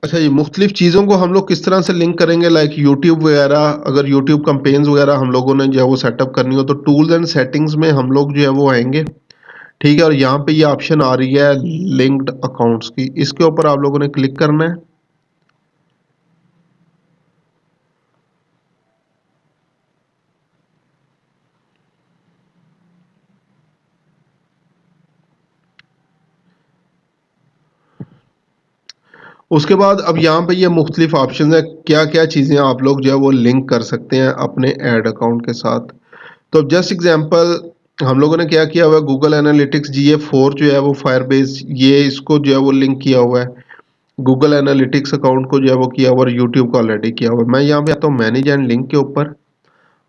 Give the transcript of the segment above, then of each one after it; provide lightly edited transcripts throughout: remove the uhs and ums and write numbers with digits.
अच्छा जी, मुख़्तलिफ़ चीज़ों को हम लोग किस तरह से लिंक करेंगे लाइक यूट्यूब वगैरह, अगर यूट्यूब कैम्पेन्स वगैरह हम लोगों ने जो है वो सेटअप करनी हो तो टूल्स एंड सेटिंग्स में हम लोग जो है वो आएँगे, ठीक है? और यहाँ पे ये ऑप्शन आ रही है लिंक्ड अकाउंट्स की, इसके ऊपर आप लोगों ने क्लिक करना है। उसके बाद अब यहाँ पे ये मुख़्तलिफ़ ऑप्शंस हैं, क्या-क्या चीज़ें आप लोग जो है वो लिंक कर सकते हैं अपने ऐड अकाउंट के साथ। तो जस्ट एग्ज़ाम्पल हम लोगों ने क्या किया हुआ है गूगल एनालिटिक्स GA4 जो है वो फायरबेस ये इसको जो है वो लिंक किया हुआ है। गूगल एनालिटिक्स अकाउंट को जो है वो किया हुआ और यूट्यूब को ऑलरेडी किया हुआ है। मैं यहाँ पे आता हूँ मैनेज एंड लिंक के ऊपर।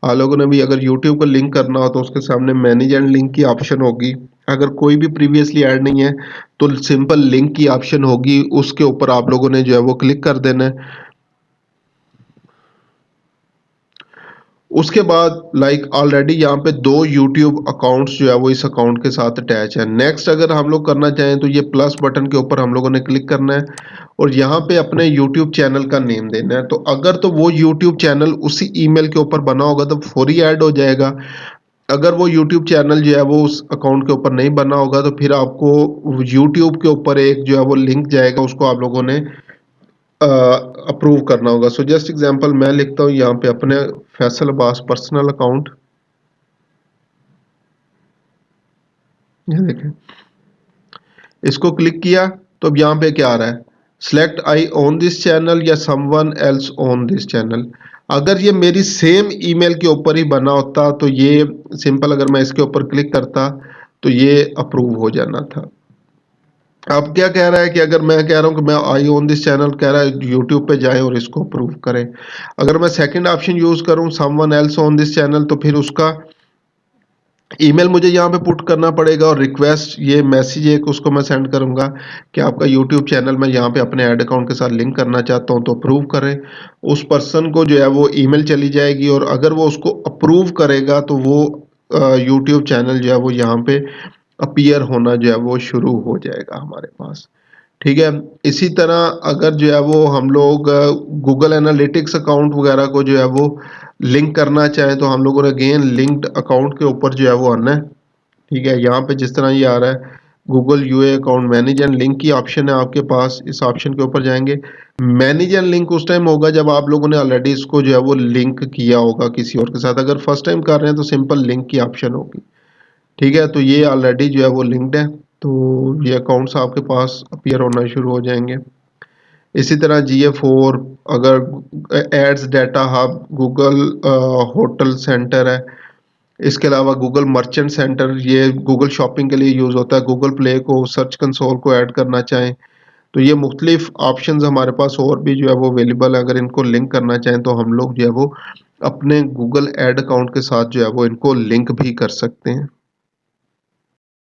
आप लोगों ने भी अगर यूट्यूब को लिंक करना हो तो उसके सामने मैनेज एंड लिंक की ऑप्शन होगी। अगर कोई भी प्रीवियसली ऐड नहीं है तो सिंपल लिंक की ऑप्शन होगी, उसके ऊपर आप लोगों ने जो है वो क्लिक कर देना है। उसके बाद लाइक ऑलरेडी यहाँ पे 2 यूट्यूब अकाउंट्स जो है वो इस अकाउंट के साथ अटैच है। नेक्स्ट अगर हम लोग करना चाहें तो ये प्लस बटन के ऊपर हम लोगों ने क्लिक करना है और यहाँ पे अपने यूट्यूब चैनल का नेम देना है। तो अगर तो वो यूट्यूब चैनल उसी ईमेल के ऊपर बना होगा तो फौरी ऐड हो जाएगा। अगर वो यूट्यूब चैनल जो है वो उस अकाउंट के ऊपर नहीं बना होगा तो फिर आपको यूट्यूब के ऊपर एक जो है वो लिंक जाएगा, उसको आप लोगों ने अप्रूव करना होगा। सो जस्ट एग्जांपल मैं लिखता हूँ यहाँ पे अपने फैसल अब्बास पर्सनल अकाउंट, ये देखें, इसको क्लिक किया तो अब यहाँ पे क्या आ रहा है, select I own this channel या someone else own this channel. अगर ये मेरी सेम ईमेल के ऊपर ही बना होता तो ये सिंपल, अगर मैं इसके ऊपर क्लिक करता तो ये अप्रूव हो जाना था। अब क्या कह रहा है कि अगर मैं कह रहा हूँ कि मैं आई ओन दिस चैनल, कह रहा है यूट्यूब पे जाएं और इसको अप्रूव करें। अगर मैं सेकंड ऑप्शन यूज करूँ someone else on this channel तो फिर उसका ईमेल मुझे यहाँ पे पुट करना पड़ेगा और रिक्वेस्ट ये मैसेज एक उसको मैं सेंड करूँगा कि आपका यूट्यूब चैनल मैं यहाँ पे अपने ऐड अकाउंट के साथ लिंक करना चाहता हूँ तो अप्रूव करें। उस पर्सन को जो है वो ईमेल चली जाएगी और अगर वो उसको अप्रूव करेगा तो वो यूट्यूब चैनल जो है वो यहाँ पे अपीयर होना जो है वो शुरू हो जाएगा हमारे पास। ठीक है? इसी तरह अगर जो है वो हम लोग गूगल एनालिटिक्स अकाउंट वगैरह को जो है वो लिंक करना चाहें तो हम लोगों ने अगेन लिंक्ड अकाउंट के ऊपर जो है वो आना है। ठीक है? यहाँ पे जिस तरह ये आ रहा है Google UA account manage and link की ऑप्शन है आपके पास, इस ऑप्शन के ऊपर जाएँगे। मैनेज एंड लिंक उस टाइम होगा जब आप लोगों ने ऑलरेडी इसको जो है वो लिंक किया होगा किसी और के साथ। अगर फर्स्ट टाइम कर रहे हैं तो सिंपल लिंक की ऑप्शन होगी। ठीक है? तो ये ऑलरेडी जो है वो लिंक्ड है, तो ये अकाउंट्स आपके पास अपीयर होना शुरू हो जाएँगे। इसी तरह GA4 अगर ads data hub, Google hotel centre है, इसके अलावा गूगल मर्चेंट सेंटर ये गूगल शॉपिंग के लिए यूज़ होता है। गूगल प्ले को, सर्च कंसोल को ऐड करना चाहें, तो ये मुख्तलिफ ऑप्शंस हमारे पास और भी जो है वो अवेलेबल है। अगर इनको लिंक करना चाहें तो हम लोग जो है वो अपने गूगल ऐड अकाउंट के साथ जो है वो इनको लिंक भी कर सकते हैं।